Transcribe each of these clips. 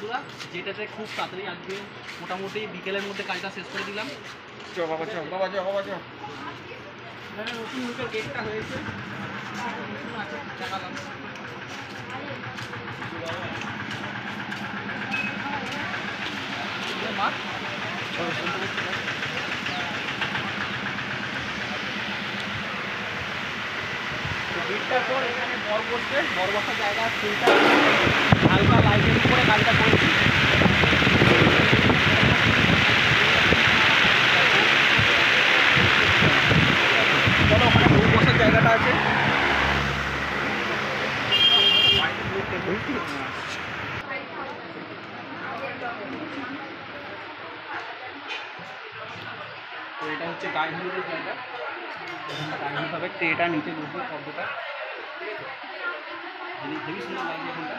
বন্ধুরা, যেটাতে খুব তাড়াতাড়ি আজকে মোটামুটি বিকেলের মধ্যে কাজটা শেষ করে দিলাম। এখানে নতুন লুকের গেটটা হয়েছে, গেটটার পর এখানে বর বসবে, বর বসার জায়গা ফুলটা হালকা লাইটের উপরে কাজটা করেছি। চলো ওখানে বউ বসার জায়গাটা আছে, তো এটা হচ্ছে গায়ে হলুদের জায়গা, এখানটা গায়ে হলুদ হবে, ট্রেটা নিচে বসবে শব্দটা হেবি সুন্দর লাগবে এখানটা।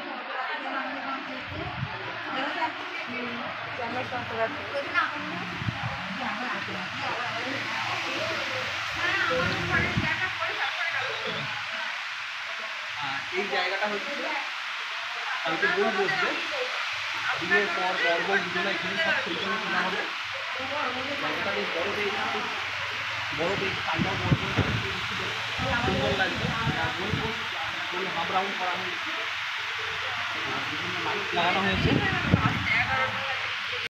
এই জায়গাটা হচ্ছে কালকে বই বসবে, বিয়ের পর বই দুজনে এখানে সব ছবি তোলা হবে। জায়গাটা বেশ বড় পেয়ে কালটাও বড় সুন্দর লাগবে। গোল হাফ রাউন্ড করা হয়েছে, বিভিন্ন লাইট লাগানো হয়েছে।